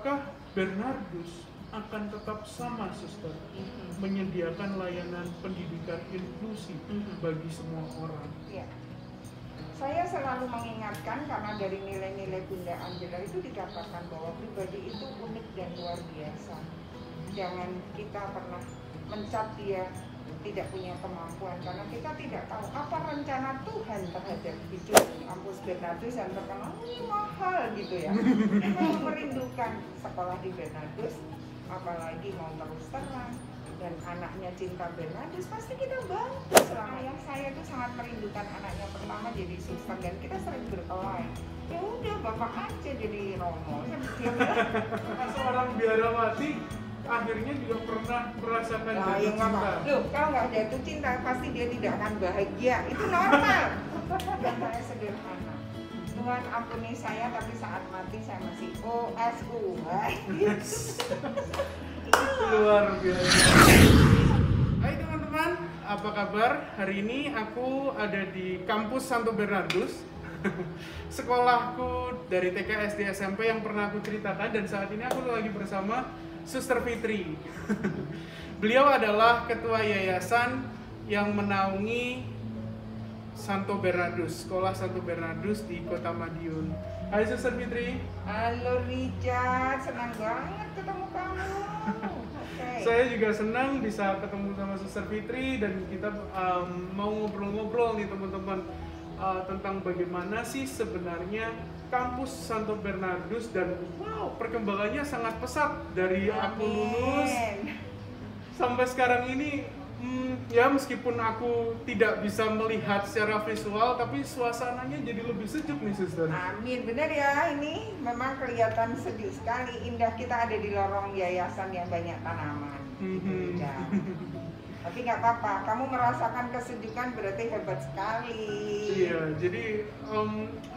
apakah Bernardus akan tetap sama, Suster, menyediakan layanan pendidikan inklusi bagi semua orang? Ya. Saya selalu mengingatkan karena dari nilai-nilai Bunda Angela itu dikatakan bahwa pribadi itu unik dan luar biasa. Jangan kita pernah mencap dia tidak punya kemampuan karena kita tidak tahu apa rencana Tuhan terhadap hidup kampus Bernardus yang terkenal mahal gitu ya. Kita merindukan sekolah di Bernardus, apalagi mau terus terang dan anaknya cinta Bernardus, pasti kita bantu selama yang saya itu sangat merindukan anaknya pertama jadi suster dan kita sering berkelahi. Ya udah bapak aja jadi Romo. Seorang biarawati akhirnya juga pernah merasakan jatuh cinta. Loh, kalau nggak jatuh cinta pasti dia tidak akan bahagia. Itu normal. Dan saya sederhana. Tuhan ampuni saya, tapi saat mati saya masih OSU. Luar biasa. Hai teman-teman, apa kabar? Hari ini aku ada di kampus Santo Bernardus. Sekolahku dari TK, SD, SMP yang pernah aku ceritakan, dan saat ini aku lagi bersama Suster Fitri. Beliau adalah ketua yayasan yang menaungi Santo Bernardus, sekolah Santo Bernardus di Kota Madiun. Hai Suster Fitri. Halo Richard, senang banget ketemu kamu. Saya juga senang bisa ketemu sama Suster Fitri dan kita mau ngobrol-ngobrol nih teman-teman tentang bagaimana sih sebenarnya kampus Santo Bernardus dan wow, perkembangannya sangat pesat dari aku lulus sampai sekarang ini. Ya meskipun aku tidak bisa melihat secara visual, tapi suasananya jadi lebih sejuk nih Suster. Amin, benar ya, ini memang kelihatan sejuk sekali, indah. Kita ada di lorong yayasan yang banyak tanaman. Ya. Tapi nggak apa-apa, kamu merasakan kesejukan berarti hebat sekali. Iya, jadi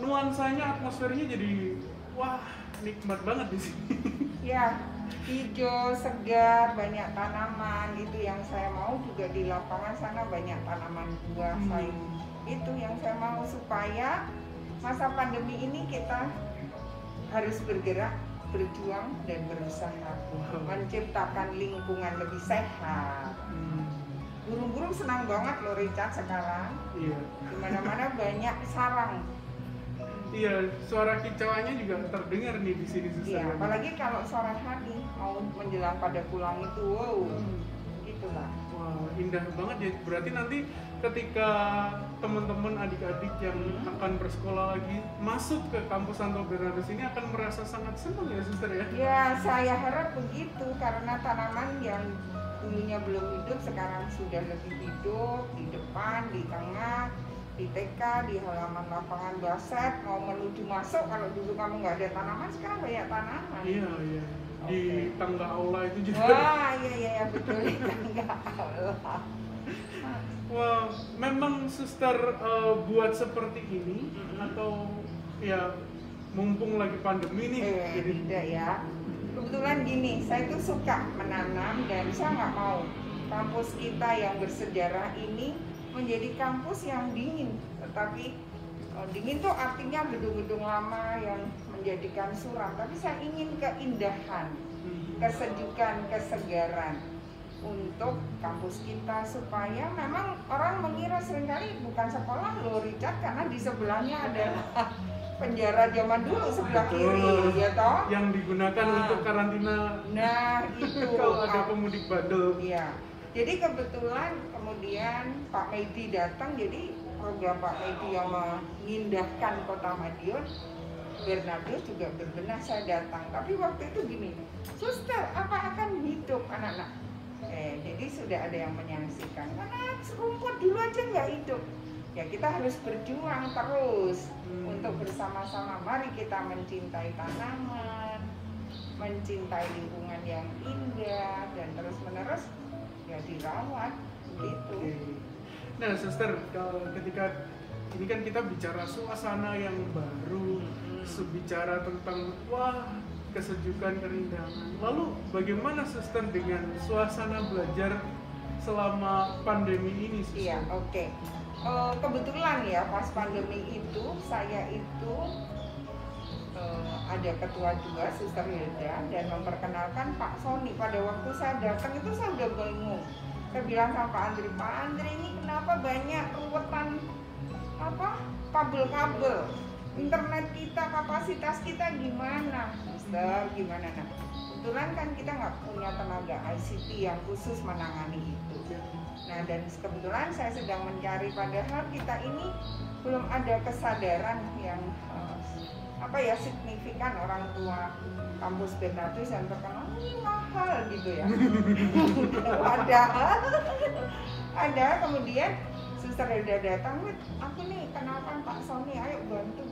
nuansanya, atmosfernya jadi wah nikmat banget di sini. Ya, hijau, segar, banyak tanaman, itu yang saya mau. Juga di lapangan sana banyak tanaman buah, sayur. Itu yang saya mau supaya masa pandemi ini kita harus bergerak, berjuang dan berusaha menciptakan lingkungan lebih sehat. Burung-burung senang banget loh Richard sekarang. Iya. Dimana-mana banyak sarang. Iya, suara kicauannya juga terdengar nih di sini Suster. Iya, apalagi kalau sore hari mau menjelang pada pulang itu, wow, gitulah. Wah, indah banget ya. Berarti nanti ketika teman-teman adik-adik yang akan bersekolah lagi masuk ke kampus Santo Bernardus ini akan merasa sangat senang ya Suster ya? Ya, saya harap begitu karena tanaman yang dulunya belum hidup sekarang sudah lebih hidup di depan, di tengah, di TK, di halaman lapangan basket, mau menuju masuk. Kalau dulu kamu nggak ada tanaman, sekarang banyak tanaman. Iya, iya. Di tangga aula itu juga. Wah, iya betul, di tangga aula. Wah, memang Suster buat seperti ini atau ya mumpung lagi pandemi nih. Jadi Tidak ya. Kebetulan gini, saya tuh suka menanam dan saya nggak mau kampus kita yang bersejarah ini menjadi kampus yang dingin. Tetapi dingin tuh artinya gedung-gedung lama yang menjadikan suram. Tapi saya ingin keindahan, kesejukan, kesegaran untuk kampus kita supaya memang orang mengira seringkali bukan sekolah loh Richard, karena di sebelahnya ada penjara zaman dulu sebelah kiri, ya toh? Yang digunakan untuk karantina. Nah, itu kalau ada pemudik bandel. Iya. Jadi kebetulan kemudian Pak Medi datang, jadi program Pak Medi yang mengindahkan Kota Madiun, Bernardus juga berbenah, saya datang. Tapi waktu itu gini, Suster, apa akan hidup anak-anak? Jadi sudah ada yang menyaksikan, karena rumput dulu aja nggak hidup. Ya kita harus berjuang terus untuk bersama-sama. Mari kita mencintai tanaman, mencintai lingkungan yang indah, dan terus-menerus ya dirawat gitu. Nah Suster, ketika ini kan kita bicara suasana yang baru, bicara tentang wah kesejukan, keindahan. Lalu bagaimana Suster dengan suasana belajar selama pandemi ini Suster? Iya, oke. Kebetulan ya pas pandemi itu saya itu ada ketua 2, Suster Hilda, dan memperkenalkan Pak Sony. Pada waktu saya datang itu saya udah bingung. Saya bilang sama Pak Andri ini kenapa banyak ruwetan kabel-kabel internet kita, kapasitas kita gimana? Suster, gimana? Nah, kebetulan kan kita nggak punya tenaga ICT yang khusus menangani itu. Nah, dan kebetulan saya sedang mencari, padahal kita ini belum ada kesadaran yang signifikan. Orang tua kampus Bernardus yang terkenal ini mahal gitu ya. ada kemudian Suster Hilda datang, aku nih kenalkan Pak Sony, ayo bantu.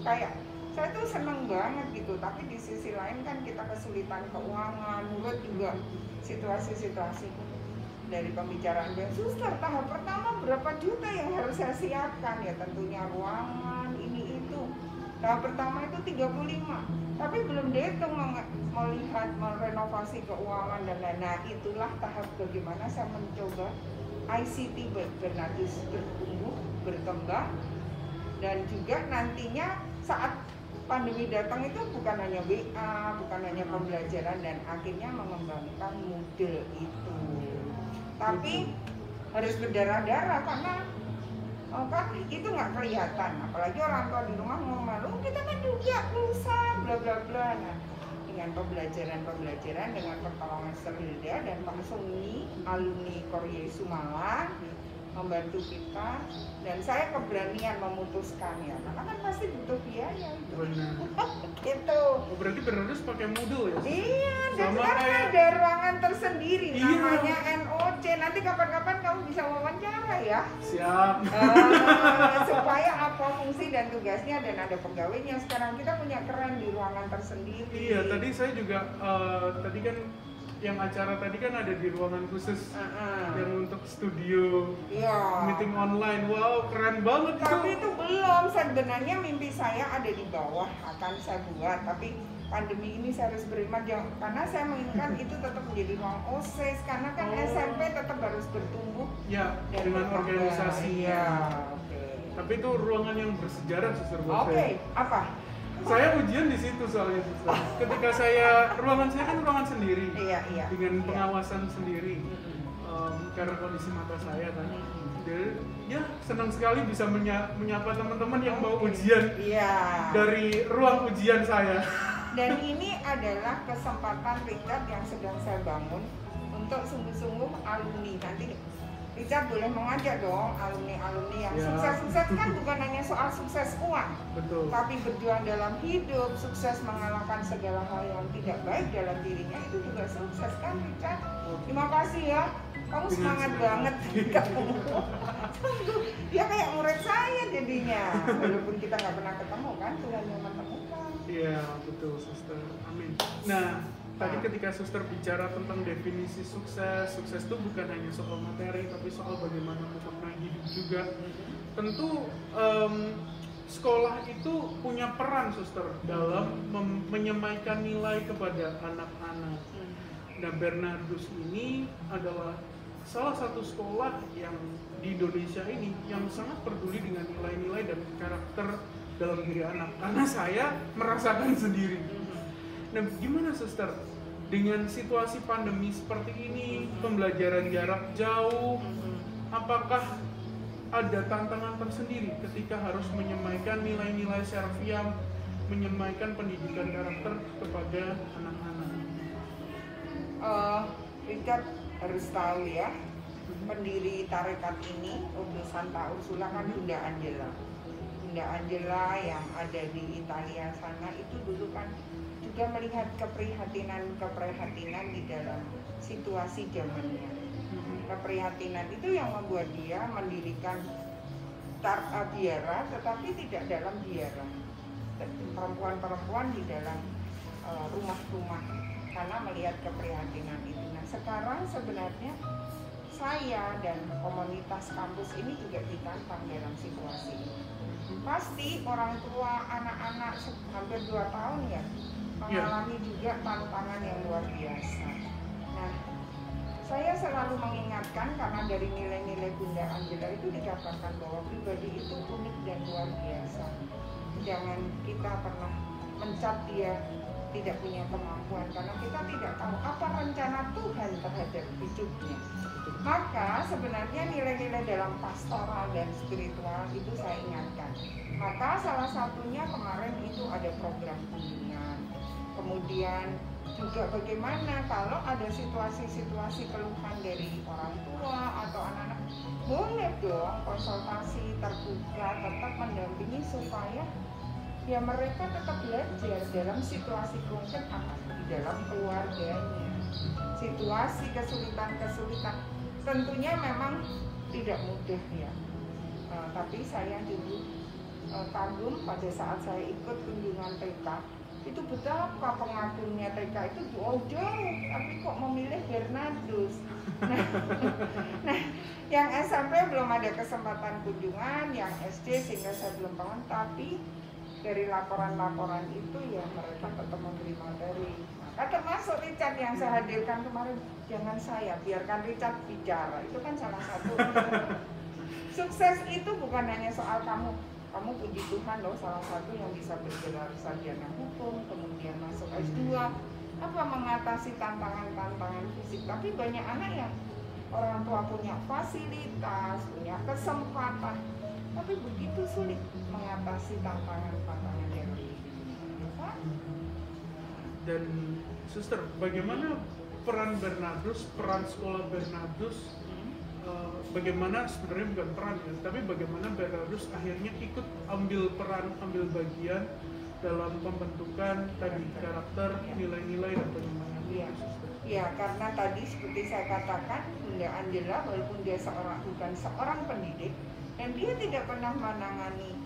Kayak saya tuh seneng banget gitu, tapi di sisi lain kan kita kesulitan keuangan, menurut juga situasi-situasi dari pembicaraan dia, Suster tahap pertama berapa juta yang harus saya siapkan? Ya tentunya ruangan, ini itu. Tahap pertama itu 35, tapi belum dihitung melihat merenovasi keuangan dan lain-lain. Nah, itulah tahap bagaimana saya mencoba ICT Bernardus bertumbuh, berkembang, dan juga nantinya saat pandemi datang itu bukan hanya WA, bukan hanya pembelajaran, dan akhirnya mengembangkan model itu. Tapi harus berdarah-darah karena kan itu nggak kelihatan, apalagi orang tua di rumah ngomong, kita kan juga pulsa, bla bla bla. Nah, dengan pembelajaran dengan pertolongan Suster Hilda dan Pak Sony, alumni Korye Sumalang, membantu kita, dan saya keberanian memutuskan ya, karena kan pasti butuh biaya itu. Benar. Gitu. Oh, berarti Bernardus pakai Moodle ya? Iya, dan Sama sekarang kayak... ada ruangan tersendiri, Iya. namanya NOC. Nanti kapan-kapan kamu bisa wawancara ya. Siap. Supaya apa fungsi dan tugasnya, dan ada pegawainya. Sekarang kita punya keren di ruangan tersendiri. Iya, tadi saya juga tadi kan yang acara tadi kan ada di ruangan khusus yang untuk studio, meeting online. Wow, keren banget. Tapi itu belum, sebenarnya mimpi saya ada di bawah, akan saya buat. Tapi pandemi ini saya harus beriman, karena saya menginginkan itu tetap menjadi ruang OSIS, karena kan SMP tetap harus bertumbuh ya dengan organisasi. Ya, Tapi itu ruangan yang bersejarah, Suster, buat saya. Apa? Saya ujian di situ soalnya, Suster. Ketika ruangan saya kan ruangan sendiri, dengan pengawasan sendiri, karena kondisi mata saya kan. Ya senang sekali bisa menyapa teman-teman yang mau ujian dari ruang ujian saya. Dan ini adalah kesempatan Richard yang sedang saya bangun untuk sungguh-sungguh alumni. Nanti Richard boleh mengajak dong alumni-alumni yang sukses-sukses, kan bukan hanya soal sukses uang. Betul. Tapi berjuang dalam hidup, sukses mengalahkan segala hal yang tidak baik dalam dirinya, itu juga sukses kan Richard? Terima kasih ya, kamu semangat banget. Dia kayak murid saya jadinya, walaupun kita nggak pernah ketemu kan, Tuhan yang menemukan. Iya betul, Suster, amin. Nah, tadi ketika Suster bicara tentang definisi sukses itu bukan hanya soal materi, tapi soal bagaimana memaknai hidup juga. Tentu sekolah itu punya peran, Suster, dalam menyemaikan nilai kepada anak-anak. Nah, Bernardus ini adalah salah satu sekolah yang di Indonesia ini yang sangat peduli dengan nilai-nilai dan karakter dalam diri anak. Karena saya merasakan sendiri. Nah, gimana, Suster? Dengan situasi pandemi seperti ini, pembelajaran jarak jauh, apakah ada tantangan tersendiri ketika harus menyemaikan nilai-nilai Serviam, menyemaikan pendidikan karakter kepada anak-anak? Richard harus tahu ya, pendiri tarekat ini, Santa Ursula kan Bunda Angela. Bunda Angela yang ada di Italia sana itu dulu kan juga melihat keprihatinan di dalam situasi zamannya. Keprihatinan itu yang membuat dia mendirikan biara, tetapi tidak dalam biara. Perempuan-perempuan di dalam rumah-rumah, karena melihat keprihatinan itu. Nah, sekarang sebenarnya saya dan komunitas kampus ini juga ditantang dalam situasi ini. Pasti orang tua anak-anak hampir 2 tahun ya mengalami juga tantangan yang luar biasa. Nah, saya selalu mengingatkan, karena dari nilai-nilai Bunda Angela itu dikatakan bahwa pribadi itu unik dan luar biasa. Jangan kita pernah mencap dia tidak punya kemampuan, karena kita tidak tahu apa rencana Tuhan terhadap hidupnya. Maka sebenarnya nilai-nilai dalam pastoral dan spiritual itu saya ingatkan. Maka salah satunya kemarin itu ada program kunjungan. Kemudian juga bagaimana kalau ada situasi-situasi keluhan dari orang tua atau anak-anak, boleh dong konsultasi terbuka, tetap mendampingi supaya ya mereka tetap belajar dalam situasi konkret apa di dalam keluarganya. Situasi kesulitan-kesulitan tentunya memang tidak mudah ya. Tapi saya dulu kagum pada saat saya ikut kunjungan TK, itu betapa pengagumnya TK itu jauh, tapi kok memilih Bernardus. Nah, yang SMP belum ada kesempatan kunjungan, yang SD sehingga saya belum paham, tapi dari laporan-laporan itu ya mereka tetap memberi materi. Maka termasuk Richard yang saya hadirkan kemarin, jangan saya, biarkan Richard bicara. Itu kan salah satu. Sukses itu bukan hanya soal kamu puji Tuhan loh, salah satu yang bisa bergelar sarjana hukum, kemudian masuk S2, mengatasi tantangan-tantangan fisik. Tapi banyak anak yang orang tua punya fasilitas, punya kesempatan, tapi begitu sulit mengatasi tantangan-tantangan yang ada. Dan Suster, bagaimana peran Bernardus, peran sekolah Bernardus, bagaimana sebenarnya bukan peran ya, tapi bagaimana Bernardus akhirnya ikut ambil bagian dalam pembentukan tadi karakter, nilai-nilai dan pengembangan. Ya, karena tadi seperti saya katakan, Bunda Angela walaupun dia bukan seorang pendidik dan dia tidak pernah menangani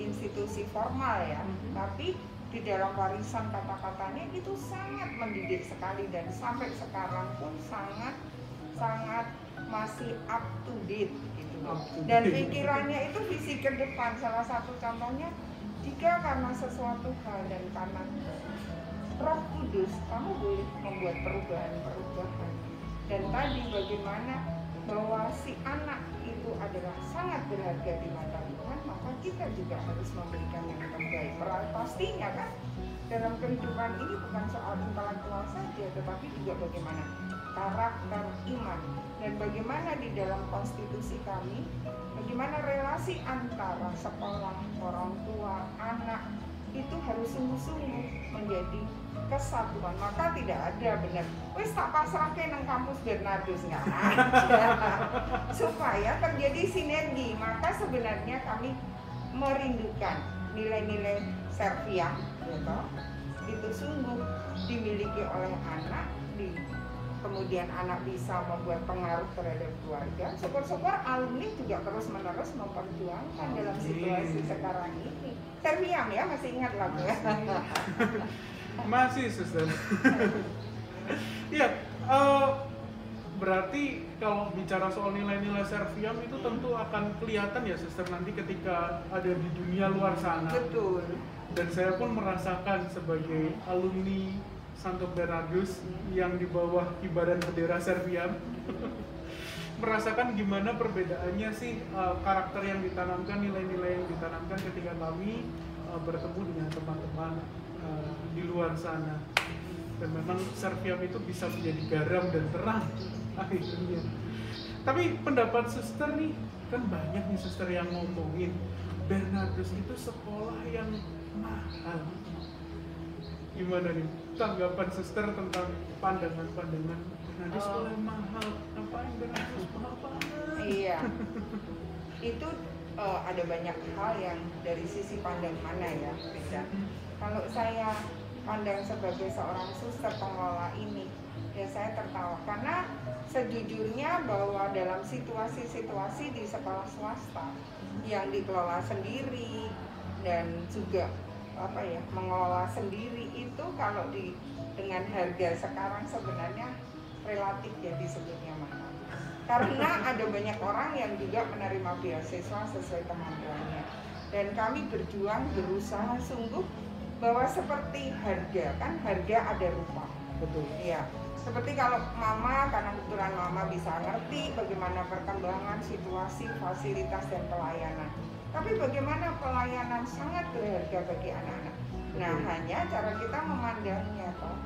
institusi formal ya, tapi di dalam warisan kata-katanya itu sangat mendidik sekali, dan sampai sekarang pun sangat masih up to date gitu. Dan pikirannya itu visi ke depan. Salah satu contohnya, jika karena sesuatu hal dan karena Roh Kudus kamu boleh membuat perubahan. Dan tadi bagaimana bahwa si anak itu adalah sangat berharga di mata Tuhan, maka kita juga harus memberikan yang terbaik. Pastinya kan dalam kehidupan ini bukan soal intelektual saja, tetapi juga bagaimana karakter, iman, dan bagaimana di dalam konstitusi kami, bagaimana relasi antara sekolah, orang tua, anak itu harus sungguh-sungguh menjadi kesatuan. Maka tidak ada benar wis tak pasrahke nang kampus Bernardus, nggak ada. Supaya terjadi sinergi, maka sebenarnya kami merindukan nilai-nilai Serviam gitu, itu sungguh dimiliki oleh anak, kemudian anak bisa membuat pengaruh terhadap keluarga. Syukur-syukur alumni juga terus-menerus memperjuangkan dalam situasi sekarang ini. Serviam ya, masih ingat lagu ya? Masih, Suster. Iya, berarti kalau bicara soal nilai-nilai Serviam itu tentu akan kelihatan ya, Suster, nanti ketika ada di dunia luar sana. Betul. Dan saya pun merasakan sebagai alumni Santo Bernardus yang di bawah kibaran bendera Serviam, merasakan gimana perbedaannya sih karakter yang ditanamkan, nilai-nilai yang ditanamkan ketika kami bertemu dengan teman-teman di luar sana. Dan memang Serviam itu bisa menjadi garam dan terang akhirnya. Tapi pendapat Suster nih, kan banyak nih Suster yang ngomongin Bernardus itu sekolah yang mahal. Gimana nih tanggapan Suster tentang pandangan-pandangan Bernardus sekolah yang mahal? Ngapain Bernardus mahal banget? Iya, itu ada banyak hal yang dari sisi pandang mana ya, beda. Kalau saya pandang sebagai seorang suster pengelola ini, ya saya tertawa karena sejujurnya bahwa dalam situasi-situasi di sekolah swasta yang dikelola sendiri dan juga mengelola sendiri itu kalau dengan harga sekarang sebenarnya relatif ya disebutnya mahal. Karena ada banyak orang yang juga menerima beasiswa sesuai kemampuannya. Dan kami berjuang, berusaha sungguh bahwa seperti harga, kan harga ada rupa. Betul. Iya. Seperti kalau mama, karena kebetulan mama bisa ngerti bagaimana perkembangan situasi, fasilitas dan pelayanan. Tapi bagaimana pelayanan sangat berharga bagi anak-anak. Nah, hanya cara kita memandangnya toh.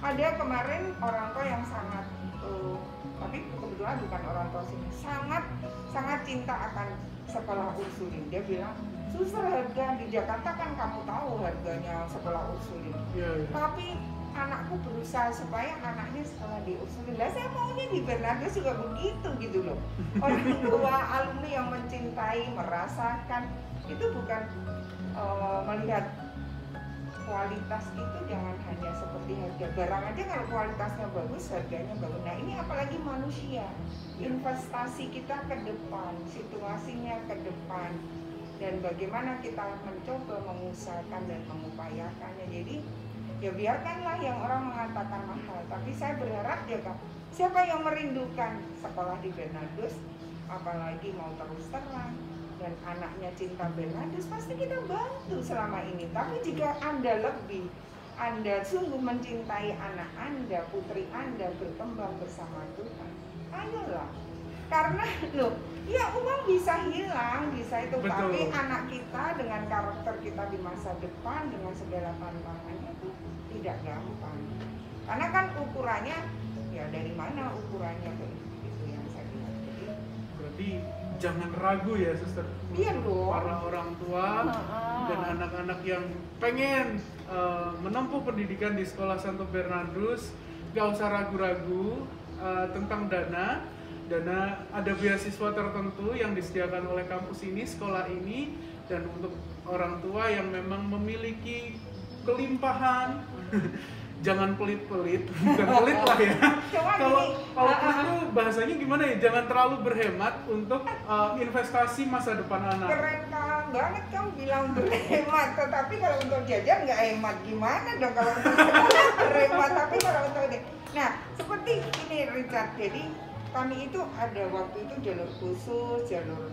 Ada kemarin orang tua yang sangat tapi kebetulan bukan orang tua sini, sangat cinta akan sekolah Ursulin. Dia bilang, "Suster, harga di Jakarta kan kamu tahu harganya sekolah Ursulin. Tapi anakku berusaha supaya anaknya sekolah di Ursulin. Lah saya maunya di Bernardus juga begitu gitu loh." Orang tua alumni yang mencintai, merasakan, itu bukan melihat kualitas itu jangan hanya seperti harga barang aja. Kalau kualitasnya bagus, harganya bagus. Nah ini apalagi manusia, investasi kita ke depan, situasinya ke depan, dan bagaimana kita mencoba mengusahakan dan mengupayakannya. Jadi ya biarkanlah yang orang mengatakan mahal, tapi saya berharap ya Kak, siapa yang merindukan sekolah di Bernardus, apalagi mau terus terang dan anaknya cinta Bernardus, pasti kita bantu selama ini. Tapi jika Anda sungguh mencintai anak Anda, putri Anda berkembang bersama Tuhan, ayolah. Karena loh, ya uang bisa hilang, bisa itu. Betul. Tapi anak kita dengan karakter kita di masa depan, dengan segala tantangannya itu tidak gampang. Karena kan ukurannya, ya dari mana ukurannya, itu yang saya bilang. Berarti jangan ragu ya suster, iya dong, para orang tua dan anak-anak yang pengen menempuh pendidikan di sekolah Santo Bernardus, gak usah ragu-ragu tentang dana. Ada beasiswa tertentu yang disediakan oleh kampus ini, sekolah ini, dan untuk orang tua yang memang memiliki kelimpahan jangan pelit-pelit, bukan pelit lah ya. Kalau pelit itu bahasanya gimana ya? Jangan terlalu berhemat untuk investasi masa depan anak. Keren banget kamu bilang berhemat, tetapi kalau untuk jajan nggak hemat gimana dong kalau untuk berhemat, tapi kalau untuk ini. Nah, seperti ini Richard, jadi kami itu ada waktu itu jalur khusus, jalur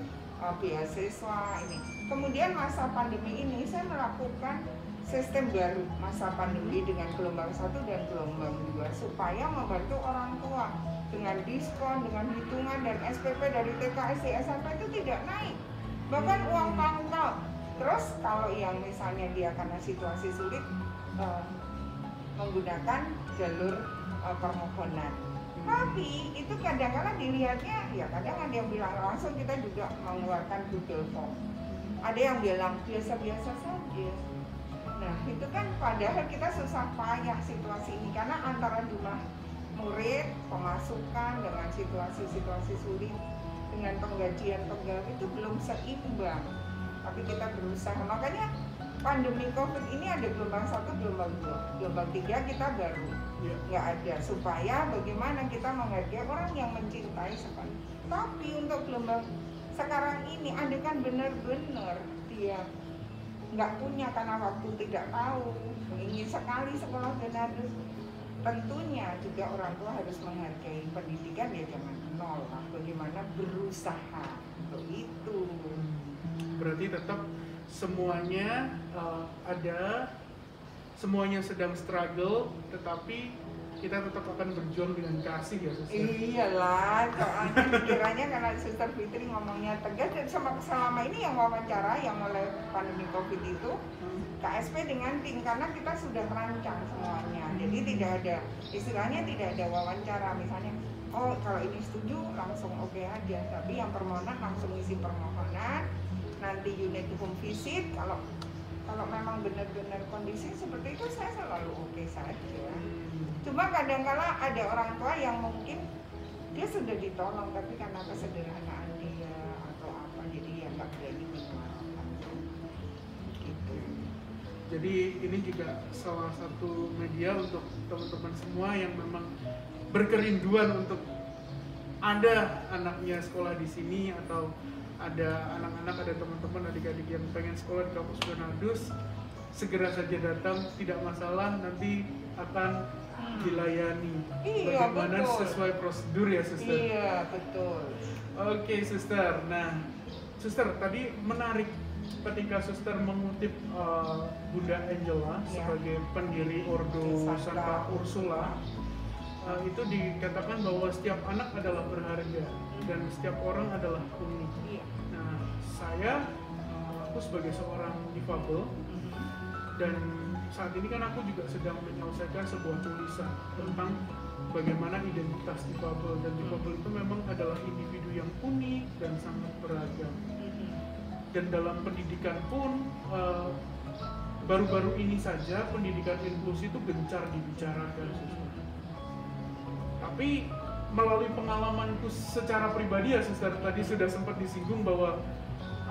beasiswa ini. Kemudian masa pandemi ini saya melakukan sistem baru masa pandemi dengan gelombang 1 dan gelombang 2 supaya membantu orang tua dengan diskon, dengan hitungan dan SPP dari TK, SD, SMP itu tidak naik, bahkan uang pangkal. Terus kalau yang misalnya dia karena situasi sulit menggunakan jalur permohonan, tapi itu kadang-kadang dilihatnya ya kadang ada yang bilang langsung kita juga mengeluarkan Google Form, ada yang bilang biasa-biasa saja. Nah itu kan padahal kita susah payah situasi ini karena antara jumlah murid, pemasukan dengan situasi-situasi sulit dengan penggajian pegawai itu belum seimbang. Tapi kita berusaha, makanya pandemi COVID ini ada gelombang 1, gelombang 2, gelombang 3 kita baru nggak ada, supaya bagaimana kita menghargai orang yang mencintai sekali. Tapi untuk gelombang sekarang ini ada kan benar-benar dia nggak punya karena waktu tidak tahu, ingin sekali sekolah Bernardus. Tentunya juga orang tua harus menghargai pendidikan, ya jangan nol lah, bagaimana berusaha untuk itu. Berarti tetap semuanya semuanya sedang struggle, tetapi kita tetap akan berjuang dengan kasih ya suster. Iyalah, soalnya dikiranya karena Suster Fitri ngomongnya tegas, dan selama ini yang wawancara yang mulai pandemi COVID itu KSP dengan tim, karena kita sudah rancang semuanya. Jadi tidak ada, istilahnya tidak ada wawancara, misalnya oh kalau ini setuju langsung oke aja, tapi yang permohonan langsung isi permohonan, nanti unit home visit. Kalau memang benar-benar kondisi seperti itu saya selalu oke saja. Cuma kadang-kala ada orang tua yang mungkin dia sudah ditolong tapi karena kesederhanaan dia atau apa, jadi ya nggak berani menyuarakan gitu. Jadi ini juga salah satu media untuk teman-teman semua yang memang berkerinduan untuk ada anaknya sekolah di sini, atau ada anak-anak, ada teman-teman, adik-adik yang pengen sekolah di kampus Bernardus, segera saja datang, tidak masalah, nanti akan dilayani. Iya, bagaimana betul. Sesuai prosedur ya suster. Iya betul. Oke suster, nah suster tadi menarik ketika suster mengutip Bunda Angela sebagai pendiri Ordo Santa Ursula, itu dikatakan bahwa setiap anak adalah berharga dan setiap orang adalah unik. Nah, aku sebagai seorang difabel dan saat ini kan aku juga sedang menyelesaikan sebuah tulisan tentang bagaimana identitas difabel, dan difabel itu memang adalah individu yang unik dan sangat beragam. Dan dalam pendidikan pun baru-baru ini saja pendidikan inklusi itu gencar dibicarakan. Tapi melalui pengalamanku secara pribadi ya suster, tadi sudah sempat disinggung bahwa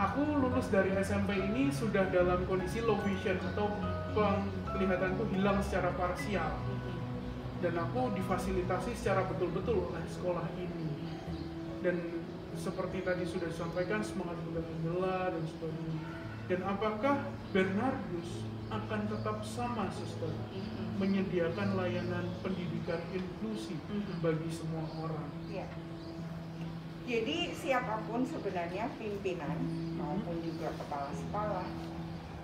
aku lulus dari SMP ini sudah dalam kondisi low vision atau penglihatanku hilang secara parsial, dan aku difasilitasi secara betul-betul oleh sekolah ini. Dan seperti tadi sudah disampaikan, semangat Bunda Angela dan sebagainya. Dan apakah Bernardus akan tetap sama suster, menyediakan layanan pendidikan inklusi bagi semua orang? Ya. Jadi siapapun sebenarnya pimpinan maupun juga kepala sekolah,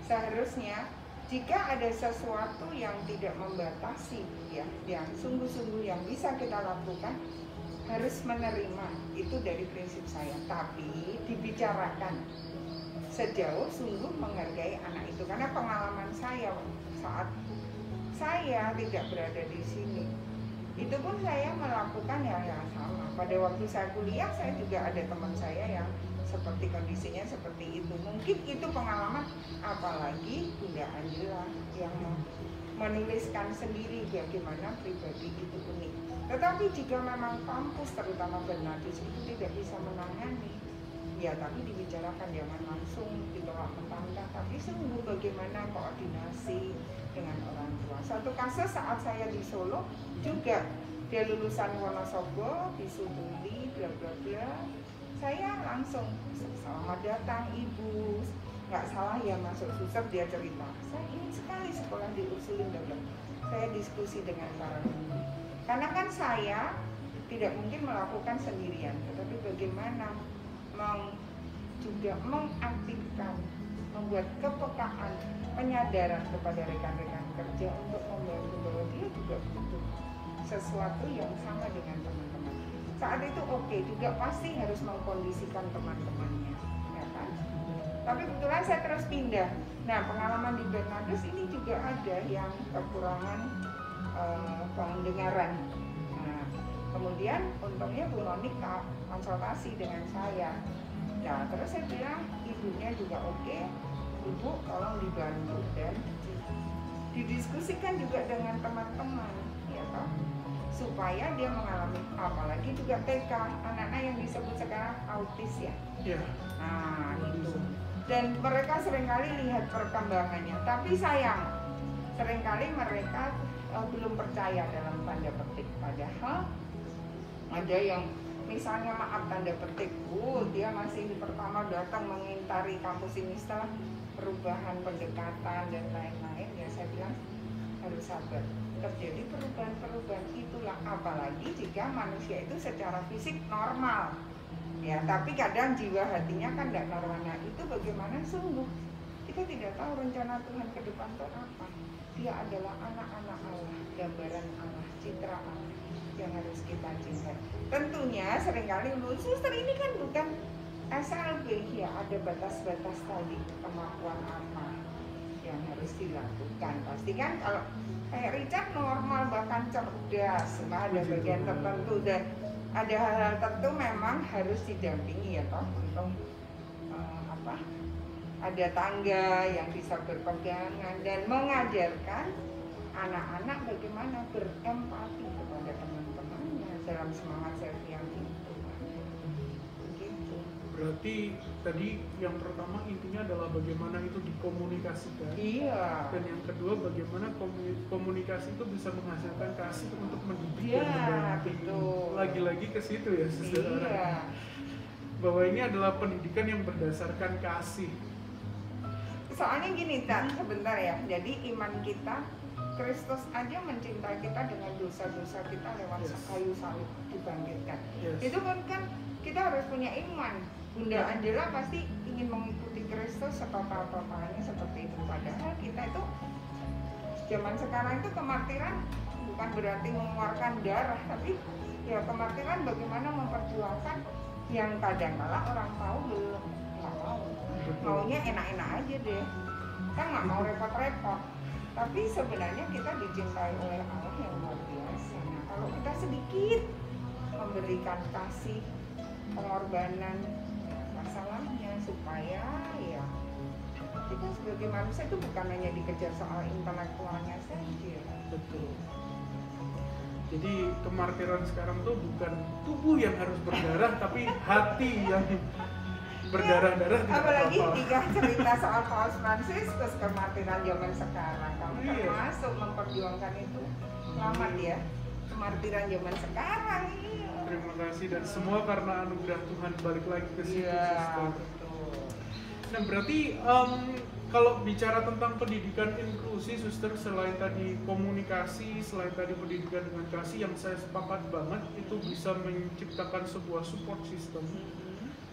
seharusnya jika ada sesuatu yang tidak membatasi ya, yang sungguh-sungguh yang bisa kita lakukan, harus menerima. Itu dari prinsip saya, tapi dibicarakan sejauh sungguh menghargai anak itu. Karena pengalaman saya saat saya tidak berada di sini, itu pun saya melakukan hal yang sama. Pada waktu saya kuliah, saya juga ada teman saya yang seperti kondisinya seperti itu. Mungkin itu pengalaman, apalagi Bunda Angela yang menuliskan sendiri bagaimana pribadi itu unik. Tetapi jika memang kampus, terutama Bernardus itu tidak bisa menangani, ya tapi dibicarakan, jangan langsung ditolak mentah-mentah, tapi sungguh bagaimana koordinasi dengan orang tua. Satu kasus saat saya di Solo juga, dia lulusan Wonosobo, Bisutuli, bla bla bla. Saya langsung, selamat datang ibu, nggak salah ya masuk suster, dia cerita, saya ingin sekali sekolah di Ursulin. Saya diskusi dengan para guru, karena kan saya tidak mungkin melakukan sendirian, tetapi bagaimana juga mengaktifkan, membuat kepekaan, penyadaran kepada rekan-rekan kerja untuk membantu bahwa dia juga butuh sesuatu yang sama dengan teman-teman. Saat itu juga pasti harus mengkondisikan teman-temannya, ya kan? Tapi kebetulan saya terus pindah. Nah, pengalaman di Bernardus ini juga ada yang kekurangan pendengaran. Nah, kemudian untungnya Bu Nonik konsultasi dengan saya. Nah, terus saya bilang ibunya juga ibu tolong dibantu dan didiskusikan juga dengan teman-teman, ya toh, supaya dia mengalami, apalagi juga TK, anak-anak yang disebut sekarang autis ya. Nah, itu. Dan mereka seringkali lihat perkembangannya, tapi sayang, seringkali mereka belum percaya dalam tanda petik. Padahal ada yang misalnya maaf tanda petik, dia masih pertama datang mengintari kampus ini, setelah perubahan pendekatan dan lain-lain, ya saya bilang harus sabar. Terjadi perubahan-perubahan itulah, apalagi jika manusia itu secara fisik normal, ya, tapi kadang jiwa hatinya kan tidak normal. Nah, itu bagaimana sungguh kita tidak tahu rencana Tuhan ke depan itu apa. Dia adalah anak-anak Allah, gambaran Allah, citra Allah yang harus kita cintai. Tentunya seringkali suster ini kan bukan SLB, ya ada batas-batas tadi, kemampuan apa yang harus dilakukan. Pasti kan kalau kayak Richard normal bahkan cerdas, ada bagian tertentu dan ada hal-hal tertentu memang harus didampingi ya toh, untuk ada tangga yang bisa berpegangan dan mengajarkan anak-anak bagaimana berempati kepada teman-temannya dalam semangat self yang itu. Begitu. Berarti tadi yang pertama intinya adalah bagaimana itu dikomunikasikan. Iya. Dan yang kedua bagaimana komunikasi itu bisa menghasilkan kasih untuk mendidik. Iya, betul. Lagi-lagi ke situ ya, saudara. Iya. Bahwa ini adalah pendidikan yang berdasarkan kasih. Soalnya gini, Tan, sebentar ya. Jadi iman kita Kristus aja mencintai kita dengan dosa-dosa kita lewat kayu salib dibangkitkan. Itu kan kita harus punya iman. Bunda Angela pasti ingin mengikuti Kristus apa-apanya seperti itu. Padahal kita itu zaman sekarang itu kemartiran bukan berarti mengeluarkan darah, tapi ya kemartiran bagaimana memperjuangkan yang kadang-kala orang tahu belum nggak mau, maunya enak-enak aja deh, kan nggak mau repot-repot. Tapi sebenarnya kita dicintai oleh Allah yang luar biasa. Nah, kalau kita sedikit memberikan kasih, pengorbanan, masalahnya supaya ya kita sebagai manusia itu bukan hanya dikejar soal intelektualnya saja. Betul. Jadi kemartiran sekarang tuh bukan tubuh yang harus berdarah, tapi hati yang berdarah-darah. Apalagi jika cerita soal Paus Fransiskus, kemartiran zaman sekarang, kamu termasuk memperjuangkan itu. Selamat ya, kemartiran zaman sekarang. Terima kasih, dan semua karena anugerah Tuhan. Balik lagi ke situ, Suster. Nah, berarti kalau bicara tentang pendidikan inklusi, Suster, selain tadi komunikasi, selain tadi pendidikan dengan kasih, yang saya sepakat banget itu bisa menciptakan sebuah support system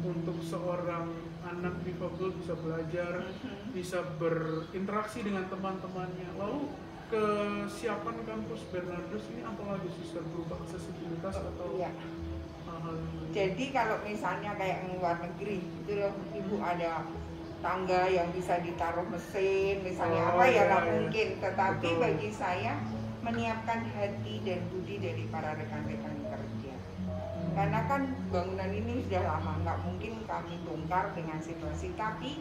untuk seorang anak difabel bisa belajar, bisa berinteraksi dengan teman-temannya. Lalu kesiapan kampus Bernardus ini apalagi, Suster, berupa aksesibilitas atau Jadi kalau misalnya kayak luar negeri itu loh, Ibu ada tangga yang bisa ditaruh mesin misalnya ya nggak mungkin. Tetapi bagi saya menyiapkan hati dan budi dari para rekan-rekan kerja, karena kan bangunan ini sudah lama, nggak mungkin kami bongkar dengan situasi. Tapi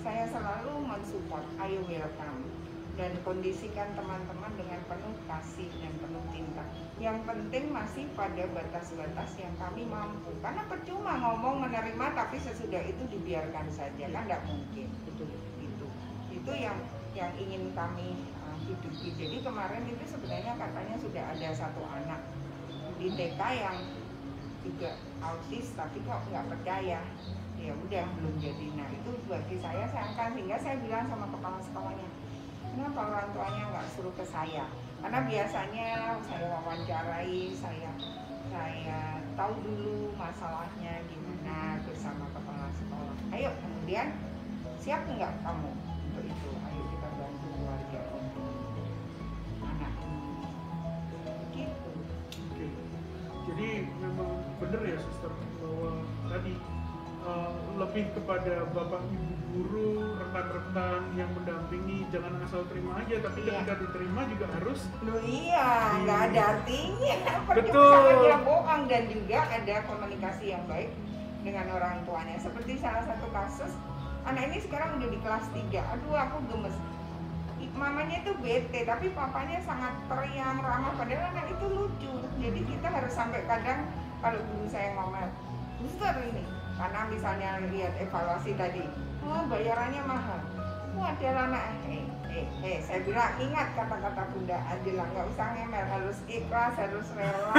saya selalu mensupport, ayo welcome, dan kondisikan teman-teman dengan penuh kasih dan penuh cinta. Yang penting masih pada batas-batas yang kami mampu, karena percuma ngomong menerima tapi sesudah itu dibiarkan saja, kan tidak mungkin. Itu yang ingin kami hidupi. Jadi kemarin itu sebenarnya katanya sudah ada satu anak di TK yang juga autis tapi kok nggak percaya, ya udah belum jadi. Nah itu bagi saya sayangkan, sehingga saya bilang sama kepala sekolahnya, kenapa orang tuanya nggak suruh ke saya? Karena biasanya saya wawancarai, saya tahu dulu masalahnya gimana bersama kepala sekolah. Ayo, kemudian siap nggak kamu untuk itu? Ayo kita bantu keluarga anak ini. Gitu. Oke. Jadi memang benar ya, Suster, bahwa tadi lebih kepada bapak ibu guru, rekan-rekan yang mendampingi, jangan asal terima aja, tapi ketika diterima juga harus nggak ada artinya. Betul. Sama dia bohong, dan juga ada komunikasi yang baik dengan orang tuanya. Seperti salah satu kasus, anak ini sekarang udah di kelas 3. Aduh, aku gemes. Mamanya itu bete, tapi papanya sangat periang, ramah, padahal anak itu lucu. Jadi kita harus sampai kadang kalau guru saya ngomel, Suster ini, karena misalnya lihat evaluasi tadi, bayarannya mahal. Adalah anak, saya bilang ingat kata-kata Bunda Angela, nggak usah ngemel, harus ikhlas, harus rela.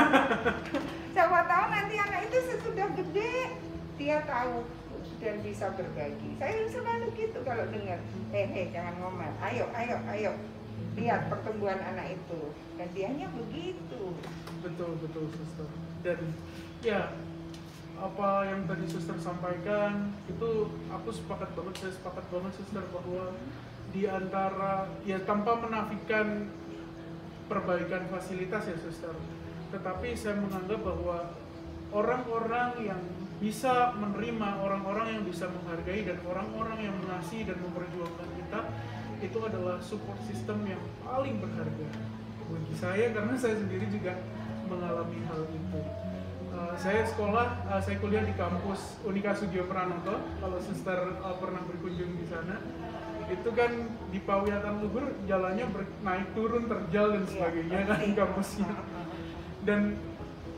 Siapa tahu nanti anak itu sesudah gede dia tahu dan bisa berbagi. Saya selalu gitu kalau dengar, jangan ngomel, ayo, lihat pertumbuhan anak itu, dan dianya begitu. Betul, Suster. Dan ya, apa yang tadi Suster sampaikan itu saya sepakat banget Suster, bahwa di antara ya tanpa menafikan perbaikan fasilitas ya Suster, tetapi saya menganggap bahwa orang-orang yang bisa menerima, orang-orang yang bisa menghargai, dan orang-orang yang mengasihi dan memperjuangkan kita, itu adalah support system yang paling berharga bagi saya, karena saya sendiri juga mengalami hal itu. Saya kuliah di kampus Unika Sugiyo Pranoto. Kalau Suster pernah berkunjung di sana, itu kan di Pawiatan Luhur jalannya naik turun terjal dan sebagainya kan kampusnya. Dan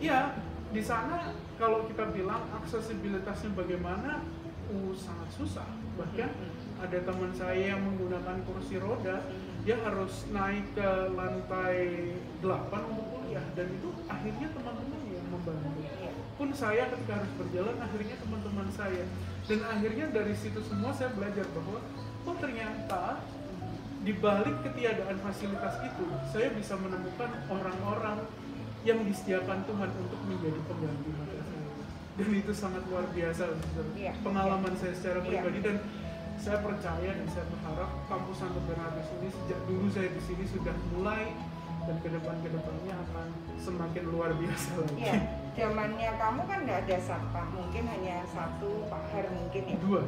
ya di sana kalau kita bilang aksesibilitasnya bagaimana, sangat susah. Bahkan ada teman saya yang menggunakan kursi roda, dia harus naik ke lantai 8 untuk kuliah, dan itu akhirnya teman-teman yang membantu. Pun saya ketika harus berjalan, akhirnya teman-teman saya. Dan akhirnya dari situ semua saya belajar bahwa ternyata di balik ketiadaan fasilitas itu, saya bisa menemukan orang-orang yang disediakan Tuhan untuk menjadi pengganti mata saya. Dan itu sangat luar biasa, pengalaman saya secara pribadi, dan saya percaya dan saya berharap kampus Santo Bernardus ini sejak dulu saya di sini sudah mulai, dan kedepannya akan semakin luar biasa lagi. Iya, zamannya kamu kan nggak ada satpam, mungkin hanya satu Pak Har mungkin ya. Dua.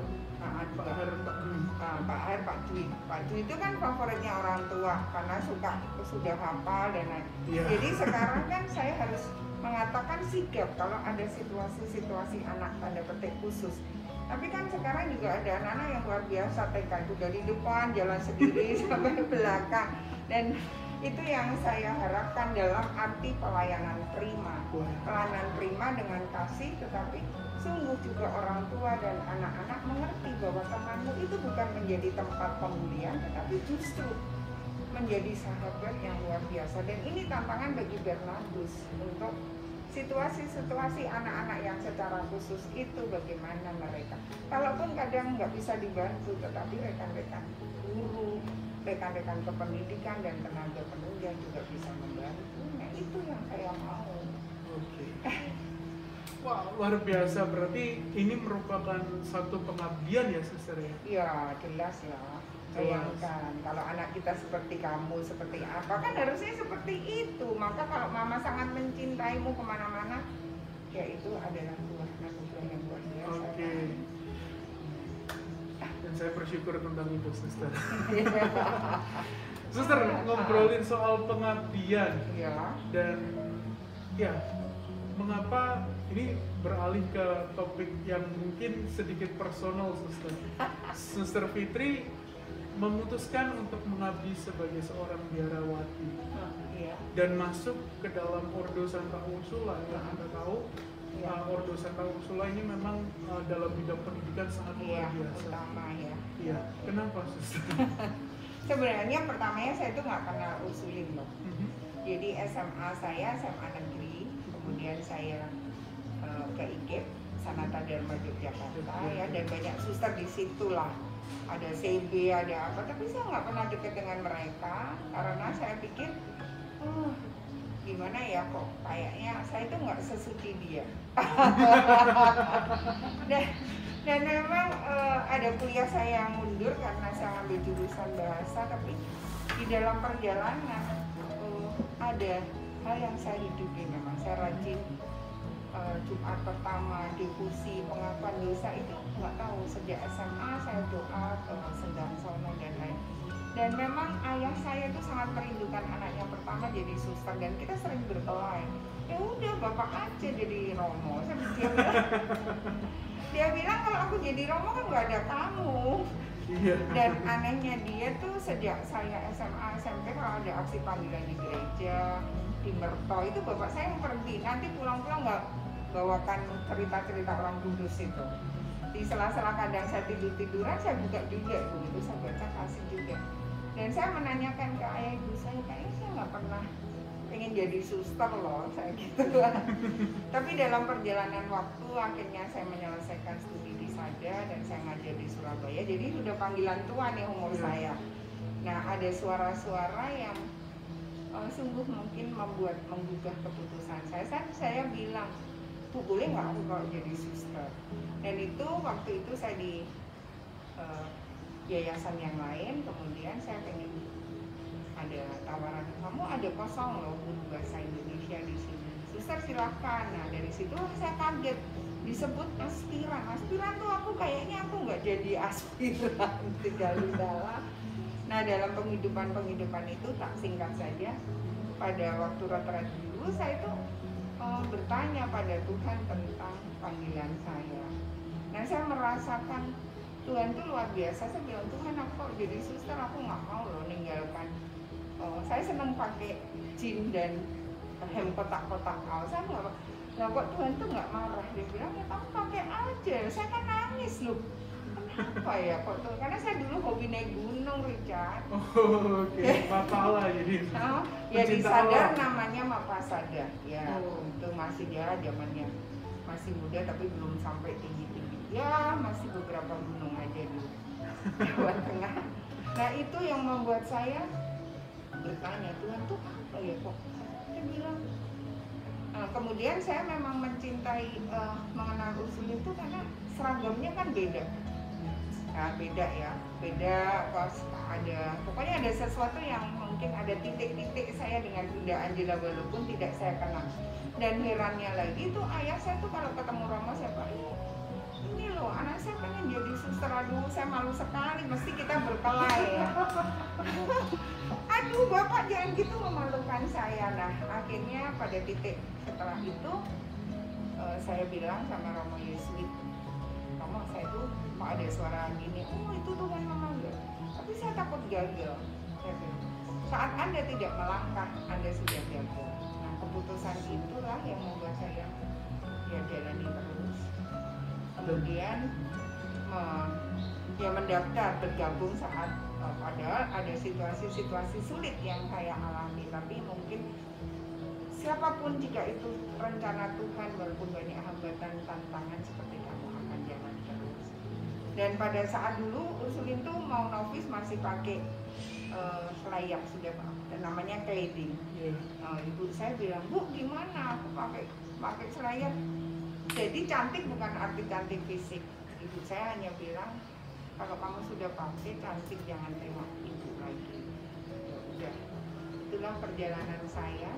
Pak Har, Pak Dwi. Pak Dwi itu kan favoritnya orang tua karena sudah hafal dan lain. Jadi sekarang kan saya harus mengatakan sigap kalau ada situasi anak tanda petik khusus. Tapi kan sekarang juga ada anak-anak yang luar biasa, TK itu dari depan jalan sendiri sampai belakang, dan itu yang saya harapkan dalam arti pelayanan prima dengan kasih, tetapi sungguh juga orang tua dan anak-anak mengerti bahwa temanmu itu bukan menjadi tempat pembulian, tetapi justru menjadi sahabat yang luar biasa. Dan ini tantangan bagi Bernardus untuk situasi-situasi anak-anak yang secara khusus itu, bagaimana mereka, kalaupun kadang nggak bisa dibantu, tetapi rekan-rekan guru, rekan-rekan kependidikan dan tenaga penunjang juga bisa membantu. Nah itu yang saya mau. Oke. Wah, luar biasa, berarti ini merupakan satu pengabdian ya, Suster ya? Iya, jelas lah. Bayangkan kalau anak kita seperti kamu, seperti apa, kan harusnya seperti itu. Maka kalau mama sangat mencintaimu kemana-mana, ya itu adalah buah anugerah yang luar biasa. Oke. Dan saya bersyukur tentang itu, Suster. Suster, ngobrolin soal pengabdian, dan ya, mengapa ini beralih ke topik yang mungkin sedikit personal, Suster. Suster Fitri memutuskan untuk mengabdi sebagai seorang biarawati dan masuk ke dalam Ordo Santa Ursula. Yang kita tahu, Ordo Santa Ursula ini memang dalam bidang pendidikan sangat luar biasa. Utama ya. Iya. Kenapa, Suster? Sebenarnya pertamanya saya itu nggak kenal Ursulin loh. Jadi SMA saya SMA negeri, kemudian saya ke IGEP Sanata Dharma Yogyakarta ya, dan banyak suster di situ lah. Ada CB, ada apa, tapi saya nggak pernah dekat dengan mereka karena saya pikir, gimana ya, kok kayaknya saya itu nggak sesuci dia. dan memang ada kuliah saya yang mundur karena saya ambil jurusan bahasa, tapi di dalam perjalanan ada hal yang saya hidupi. Memang saya rajin Jumat pertama, diskusi, pengakuan dosa itu nggak tahu, sejak SMA saya doa ke Sendang Sono dan lain. Dan memang ayah saya itu sangat merindukan anaknya pertama jadi suster, dan kita sering berkelahi. Ya udah bapak aja jadi romo. Dia bilang kalau aku jadi romo kan nggak ada kamu. Dan anehnya dia tuh sejak saya SMA SMP kalau ada aksi panggilan di gereja di Merto itu bapak saya yang pergi, nanti pulang-pulang nggak bawakan cerita-cerita orang kudus itu. Di sela-sela kadang saya tidur-tiduran, saya buka juga itu, saya baca kasih juga. Dan saya menanyakan ke ayah ibu saya, kayaknya saya nggak pernah pengen jadi suster loh, saya gitu lah. Tapi dalam perjalanan waktu akhirnya saya menyelesaikan studi di Sada dan saya ngajar di Surabaya. Jadi sudah panggilan Tuhan ya umur saya. Nah ada suara-suara yang sungguh mungkin menggugah keputusan saya bilang, Bu boleh nggak aku kalau jadi suster? Dan itu waktu itu saya di yayasan yang lain, kemudian saya pengen ada tawaran, kamu ada kosong loh guru bahasa Indonesia di sini, suster silahkan. Nah dari situ saya kaget disebut aspiran tuh aku kayaknya aku nggak jadi aspiran tinggal di dalam. Nah dalam penghidupan itu tak singkat saja, pada waktu retret dulu saya itu bertanya pada Tuhan tentang panggilan saya. Nah saya merasakan Tuhan itu luar biasa. Saya bilang, Tuhan aku kalau jadi suster aku nggak mau loh ninggalkan. Saya senang pakai jin dan hem kotak-kotak kaos. Saya nggak, nah kok Tuhan tuh nggak marah. Dia bilang ya kamu pakai aja. Saya kan nangis loh. Kenapa ya kok tuh? Karena saya dulu hobi naik gunung, Richard. Oke. Mapala jadi. Ya di Sadar namanya Mapasada. Ya itu masih dia zamannya masih muda tapi belum sampai tinggi-tinggi. Ya masih beberapa gunung aja dulu. Jawa Tengah. Nah itu yang membuat saya bertanya, Tuhan tuh apa ya kok? Dia bilang, kemudian saya memang mencintai mengenal Usul itu karena seragamnya kan beda. Nah, beda pas pokoknya ada sesuatu yang mungkin ada titik-titik saya dengan Bunda Angela walaupun tidak saya kenal. Dan herannya lagi tuh ayah saya tuh kalau ketemu Romo saya Pak, ini loh anak saya pengen jadi suster, aduh saya malu sekali, mesti kita berkelahi ya. Aduh Bapak jangan gitu memalukan saya. Nah akhirnya pada titik setelah itu saya bilang sama Romo Yesuit, Romo saya tuh kok ada suara gini, oh itu Tuhan memanggil, tapi saya takut gagal. Saat Anda tidak melangkah, Anda sudah gagal. Nah keputusan itulah yang membuat saya ya jalani terus. Kemudian ya mendaftar bergabung saat padahal ada situasi-situasi sulit yang saya alami, tapi mungkin siapapun jika itu rencana Tuhan walaupun banyak hambatan tantangan seperti kamu akan jalan terus. Dan pada saat dulu Ursulin tuh mau novis masih pakai selayak sudah namanya cladding. Ibu saya bilang, Bu gimana aku pakai selayak? Jadi cantik bukan arti cantik fisik. Ibu saya hanya bilang, kalau kamu sudah pakai cantik jangan tengok ibu lagi. Ya udah, itulah perjalanan saya.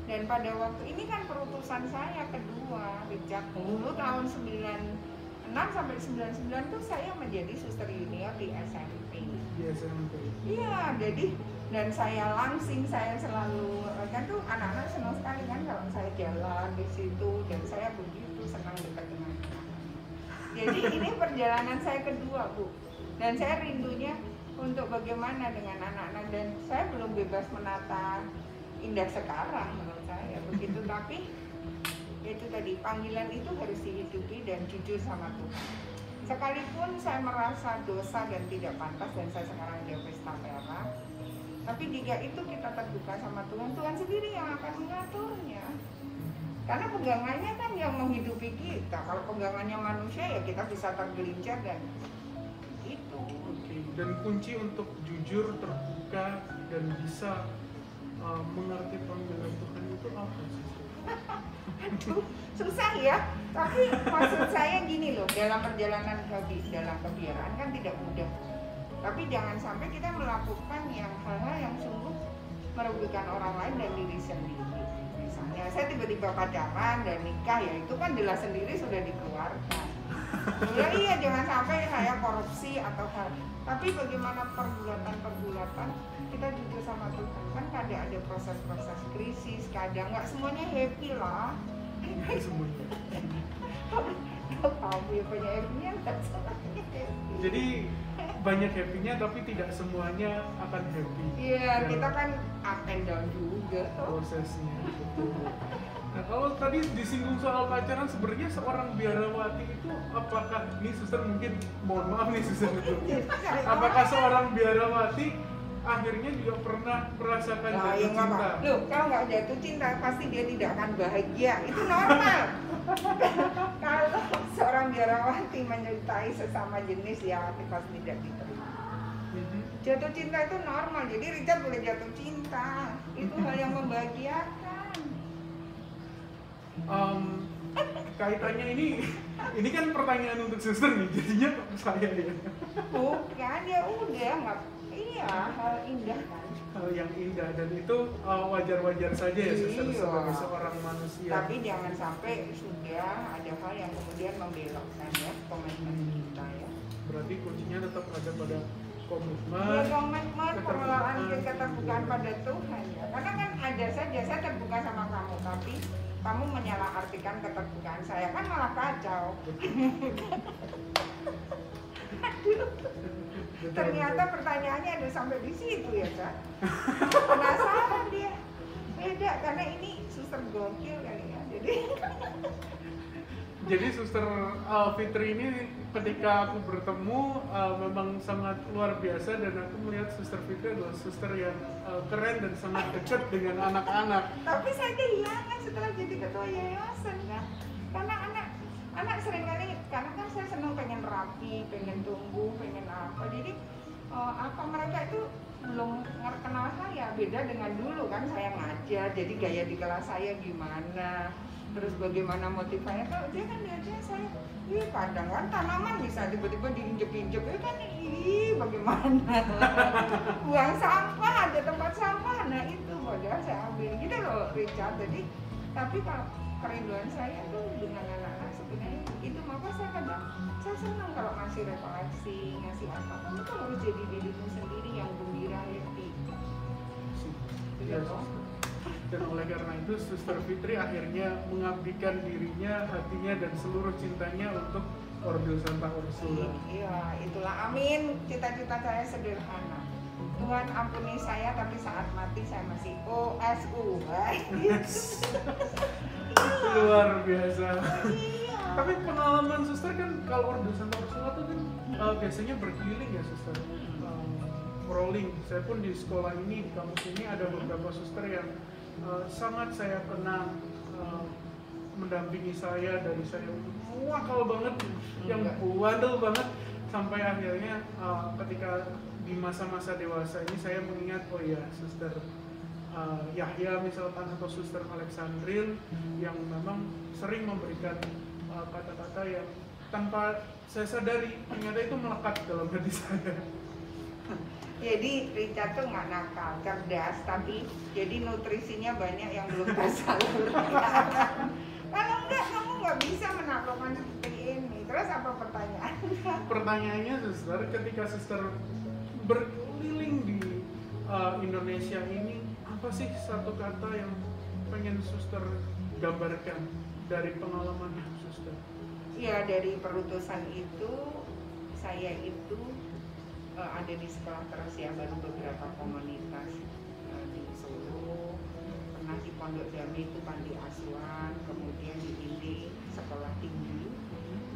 Dan pada waktu ini kan perutusan saya kedua, Richard. Dulu tahun 96 sampai 99 tuh saya menjadi suster junior di SMP. Iya, jadi dan saya langsing, saya selalu kan tuh anak-anak senang sekali kan kalau saya jalan di situ dan saya begitu senang dekat dengan anak. Jadi ini perjalanan saya kedua Bu, dan saya rindunya untuk bagaimana dengan anak-anak dan saya belum bebas menata indah sekarang menurut saya begitu tapi itu tadi panggilan itu harus dihidupi dan jujur sama Tuhan. Sekalipun saya merasa dosa dan tidak pantas dan saya sekarang di pesta merah, tapi jika itu kita terbuka sama Tuhan, Tuhan sendiri yang akan mengaturnya. Karena pegangannya kan yang menghidupi kita. Kalau pegangannya manusia ya kita bisa tergelincir dan itu. Oke. Dan kunci untuk jujur, terbuka dan bisa mengerti panggilan Tuhan itu apa sih? Aduh, susah ya. Tapi maksud saya gini loh, dalam perjalanan dalam kebiaraan kan tidak mudah. Tapi jangan sampai kita melakukan yang hal-hal yang sungguh merugikan orang lain dan diri sendiri. Misalnya saya tiba-tiba pacaran dan nikah, ya itu kan jelas sendiri sudah dikeluarkan. Ya iya, jangan sampai saya korupsi atau hal. Tapi bagaimana pergulatan kita jujur sama Tuhan. Kan kadang ada proses-proses krisis, kadang nggak semuanya happy lah. Semuanya. Kamu ya banyak happy-nya, nggak semuanya happy. Jadi banyak happy-nya tapi tidak semuanya akan happy. Iya, kita kan up and down juga prosesnya. Betul. Nah kalau tadi disinggung soal pacaran, sebenarnya seorang biarawati itu apakah, ini suster mungkin mohon maaf nih suster itu, apakah seorang biarawati akhirnya juga pernah merasakan jatuh cinta? Loh, kalau nggak jatuh cinta pasti dia tidak akan bahagia, itu normal. Kalau seorang biarawati menyertai sesama jenis ya pasti tidak diterima. Jatuh cinta itu normal, jadi Richard boleh jatuh cinta, itu hal yang membahagiakan. Kaitannya ini kan pertanyaan untuk suster nih, jadinya saya ya. Bukan, ya udah nggak, iya hal indah kan. Hal yang indah dan itu wajar-wajar saja ya suster sebagai seorang manusia. Tapi jangan sampai sudah ada hal yang kemudian membelokkan ya komitmen kita ya. Berarti kuncinya tetap ada pada komitmen. Ya komitmen, pengelolaan keterbukaan pada Tuhan ya. Karena kan ada saja saya terbuka sama kamu, tapi kamu menyalahartikan keterbukaan saya, kan malah kacau. Ternyata pertanyaannya ada sampai di situ ya Kak. Penasaran dia. Beda karena ini suster gokil kali ya. Jadi suster Fitri ini ketika aku bertemu memang sangat luar biasa dan aku melihat suster Fitri adalah suster yang keren dan sangat dekat dengan anak-anak. Tapi saya kehilangan setelah jadi ketua yayasan kan. Karena anak seringkali, karena kan saya senang pengen rapi, pengen tumbuh, pengen apa. Jadi apa mereka itu belum kenal saya, beda dengan dulu kan saya ngajar, jadi gaya di kelas saya gimana, terus bagaimana motivasinya. Kalau dia kan lihatnya saya, kadang kan tanaman bisa tiba-tiba diinjek-injek, kan bagaimana buang sampah, ada tempat sampah, nah itu padahal saya ambil gitu loh Richard. Jadi tapi kalau kerinduan saya tuh dengan anak-anak sebenarnya itu, maka saya kadang saya senang kalau ngasih refleksi, ngasih apa, kamu tuh harus jadi dirimu sendiri yang gembira, happy. Iya, dan oleh karena itu Suster Fitri akhirnya mengabdikan dirinya, hatinya dan seluruh cintanya untuk Ordo Santa Ursula. Iya, itulah, amin. Cita-cita saya sederhana. Tuhan ampuni saya, tapi saat mati saya masih OSU. Luar biasa. Iya. Tapi pengalaman Suster kan kalau Ordo Santa Ursula itu kan biasanya berkeliling ya Suster, rolling. Saya pun di sekolah ini, di kampus ini ada beberapa suster yang sangat saya kenal, mendampingi saya dari saya wakal banget, yang bandel banget, sampai akhirnya ketika di masa-masa dewasa ini saya mengingat, oh iya Suster Yahya misalkan atau Suster Alexandril yang memang sering memberikan kata-kata yang tanpa saya sadari ternyata itu melekat dalam hati saya. Jadi Richard tuh nggak nakal, cerdas, tapi jadi nutrisinya banyak yang belum tersalurkan. Kalau enggak, kamu nggak bisa menaklukkan seperti ini. Terus apa pertanyaannya? Pertanyaannya Suster, ketika Suster berkeliling di Indonesia ini, apa sih satu kata yang pengen Suster gambarkan dari pengalaman Suster? Ya, dari perutusan itu, saya itu ada di sekolah tersier baru beberapa komunitas di Solo, pernah di Pondok Damai itu panti asuhan, kemudian di Indi sekolah tinggi,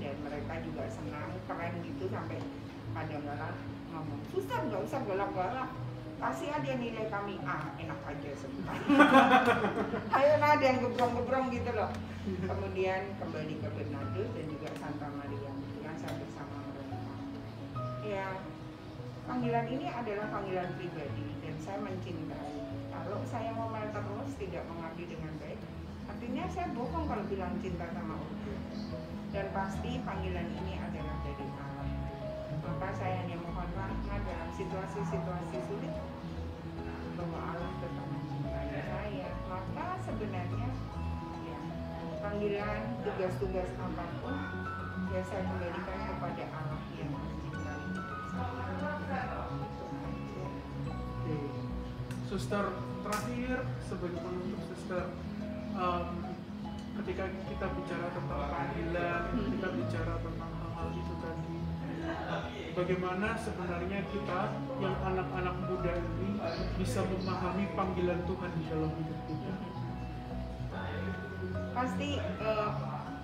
dan mereka juga senang, keren gitu, sampai kadang-kadang ngomong, Suster nggak usah galak-galak, kasih aja nilai kami A, enak aja semua. Ayo ada yang gebrong-gebrong gitu loh. Kemudian kembali ke Bernardo dan juga Santa Maria, yang saya bersama mereka. Ya, panggilan ini adalah panggilan pribadi dan saya mencintai. Kalau saya ngomel terus tidak mengabdi dengan baik, artinya saya bohong kalau bilang cinta sama Ordo. Dan pasti panggilan ini adalah dari Allah. Maka saya hanya mohon rahmat dalam situasi-situasi sulit bahwa Allah tetap mencintai saya. Maka sebenarnya ya, panggilan tugas-tugas apapun ya saya kembalikan kepada Allah yang mencintai saya. Suster, terakhir sebagai penutup Suster, ketika kita bicara tentang panggilan, kita bicara tentang hal-hal itu tadi, bagaimana sebenarnya kita yang anak-anak muda ini bisa memahami panggilan Tuhan di dalam hidup kita? Pasti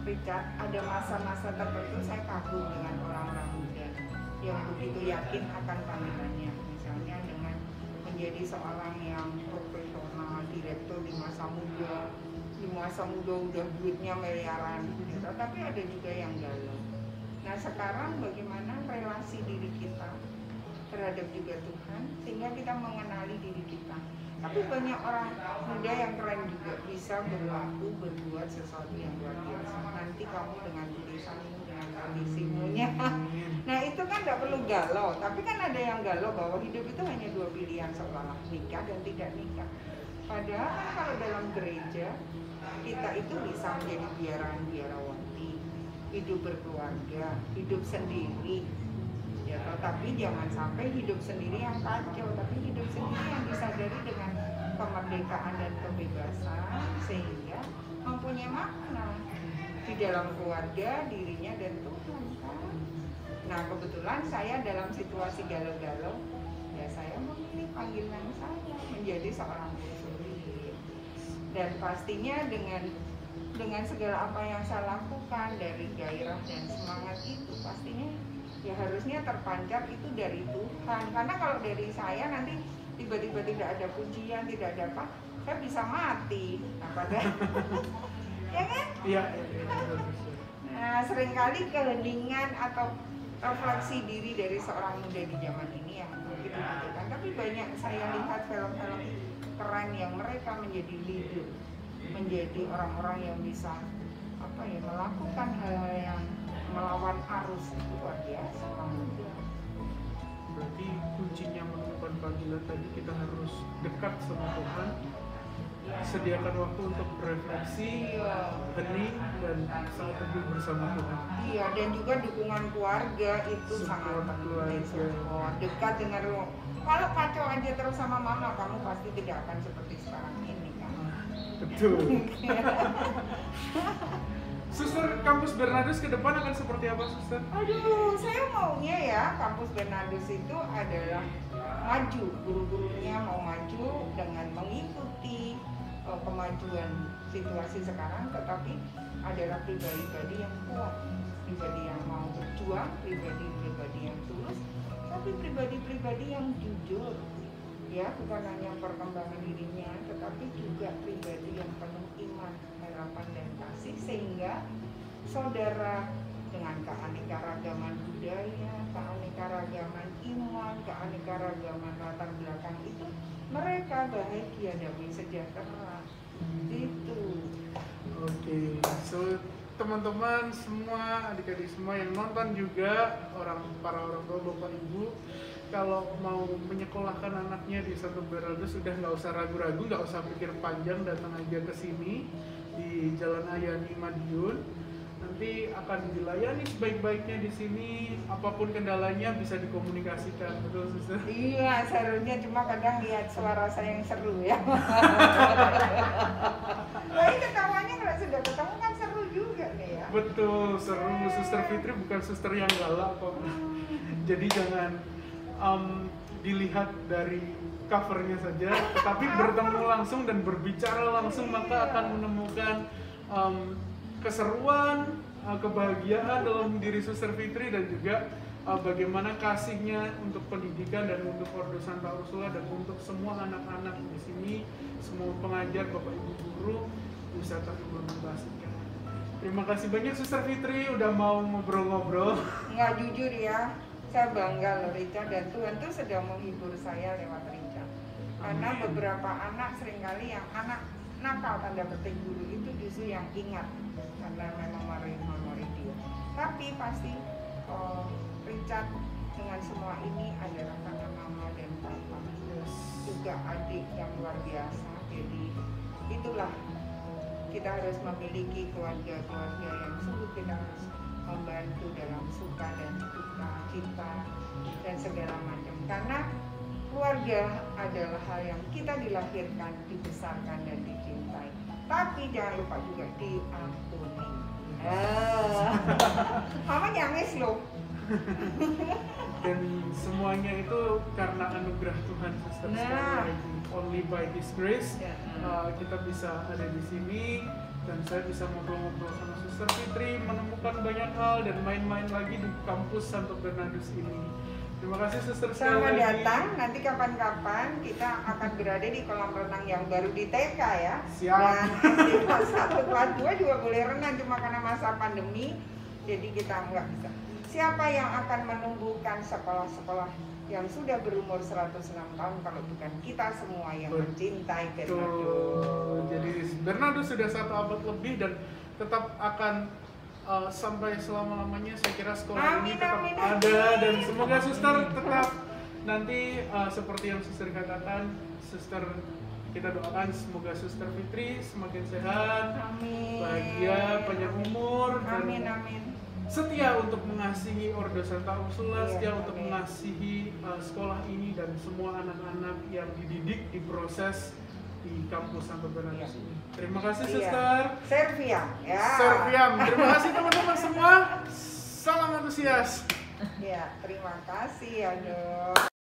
Richard, ada masa-masa tertentu saya kagum dengan orang-orang muda yang begitu yakin akan panggilannya, misalnya dengan menjadi seorang yang profesional, direktur di masa muda udah duitnya miliaran gitu. Tapi ada juga yang galau. Nah sekarang bagaimana relasi diri kita terhadap juga Tuhan sehingga kita mengenali diri kita. Tapi banyak orang muda yang keren juga, bisa berlaku, berbuat sesuatu yang luar biasa. Nanti kamu dengan tulisanmu, dengan kondisimu nya. Nah itu kan tidak perlu galau. Tapi kan ada yang galau bahwa hidup itu hanya dua pilihan, seolah nikah dan tidak nikah. Padahal kan kalau dalam gereja kita itu bisa menjadi biarawati, hidup berkeluarga, hidup sendiri. Ya, tapi jangan sampai hidup sendiri yang kacau, tapi hidup sendiri yang disadari dengan kemerdekaan dan kebebasan sehingga mempunyai makna di dalam keluarga, dirinya dan Tuhan kan. Nah kebetulan saya dalam situasi galau-galau, ya saya memilih panggilan saya menjadi seorang ursulit. Dan pastinya dengan segala apa yang saya lakukan, dari gairah dan semangat itu pastinya ya harusnya terpancar itu dari Tuhan. Karena kalau dari saya nanti tiba-tiba tidak ada pujian, tidak ada apa, saya bisa mati. Nah, padahal ya kan? Iya. Nah, seringkali keheningan atau refleksi diri dari seorang muda di zaman ini yang mungkin membutuhkan. Tapi banyak saya lihat film-film keren yang mereka menjadi leader, menjadi orang-orang yang bisa melakukan hal yang melawan arus, itu luar biasa orang muda. Berarti kuncinya menemukan panggilan tadi, kita harus dekat sama Tuhan, sediakan waktu untuk berefleksi, hening, dan saat teduh bersama Tuhan. Iya, dan juga dukungan keluarga itu sangat penting. Dekat dengan kalau kacau aja terus sama mama, kamu pasti tidak akan seperti sekarang ini kan. Betul. Suster, kampus Bernardus ke depan akan seperti apa, Suster? Aduh, saya maunya ya kampus Bernardus itu adalah maju, guru-gurunya mau maju dengan mengikuti kemajuan situasi sekarang, tetapi adalah pribadi-pribadi yang kuat, pribadi yang mau berjuang, pribadi-pribadi yang tulus, tapi pribadi-pribadi yang jujur, ya, bukan hanya perkembangan dirinya, tetapi juga pribadi yang penuh iman, harapan, dan kasih, sehingga saudara dengan keanekaragaman budaya, keanekaragaman iman, keanekaragaman latar belakang itu, mereka bahagia dan sejahtera. Itu. Oke, so teman-teman semua, adik-adik semua yang nonton juga, para orang tua, bapak ibu, kalau mau menyekolahkan anaknya di Santo Bernardus sudah nggak usah ragu-ragu, nggak usah pikir panjang, datang aja ke sini di Jalan Ayani Madiun. Nanti akan dilayani sebaik-baiknya di sini, apapun kendalanya bisa dikomunikasikan, betul Suster? Iya, serunya cuma kadang lihat suara saya yang seru ya. Tapi ketawanya kalau sudah ketemu kan seru juga nih ya. Betul, seru. Suster Fitri bukan suster yang galak kok. Jadi jangan dilihat dari covernya saja, tetapi bertemu langsung dan berbicara langsung, maka akan menemukan keseruan, kebahagiaan dalam diri Suster Fitri, dan juga bagaimana kasihnya untuk pendidikan dan untuk Ordo Santa Ursula dan untuk semua anak-anak di sini, semua pengajar, bapak ibu guru bisa terimplementasikan. Terima kasih banyak Suster Fitri udah mau ngobrol-ngobrol. Nggak, jujur ya, saya bangga loh Richard, dan Tuhan tuh sedang menghibur saya lewat Richard. Karena beberapa anak seringkali yang anak nakal tanda petik guru itu justru yang ingat karena memang memori dia. Tapi pasti Richard dengan semua ini adalah karena mama dan papa, juga adik yang luar biasa. Jadi itulah, kita harus memiliki keluarga-keluarga yang sungguh kita harus membantu dalam suka dan duka kita dan segala macam. Karena keluarga adalah hal yang kita dilahirkan, dibesarkan, dan dicintai. Tapi jangan lupa juga diampuni. Mama nyangis loh. Dan semuanya itu karena anugerah Tuhan, Suster. Sekali lagi, only by His grace kita bisa ada di sini, dan saya bisa ngobrol-ngobrol sama Suster Fitri, menemukan banyak hal dan main-main lagi di kampus Santo Bernardus ini. Terima kasih Suster sekali Selamat lagi. datang, nanti kapan-kapan kita akan berada di kolam renang yang baru di TK ya. Siap. Dan SD kelas 1, kelas 2 juga boleh renang, cuma karena masa pandemi jadi kita nggak bisa. Siapa yang akan menumbuhkan sekolah-sekolah yang sudah berumur 106 tahun kalau bukan kita semua yang mencintai Bernardus. Jadi Bernardus sudah 1 abad lebih dan tetap akan sampai selama-lamanya. Saya kira sekolah ini tetap ada, dan semoga Suster tetap nanti seperti yang Suster katakan, Suster, kita doakan semoga Suster Fitri semakin sehat, bahagia, panjang umur, Amin, dan amin. setia untuk mengasihi Ordo Santa Ursula, setia untuk mengasihi sekolah ini dan semua anak-anak yang dididik, diproses di kampus Santo Bernardus ini. Terima kasih Suster. Serviam ya. Serviam. Terima kasih teman-teman semua. Salam antusias. Ya, terima kasih ya dok.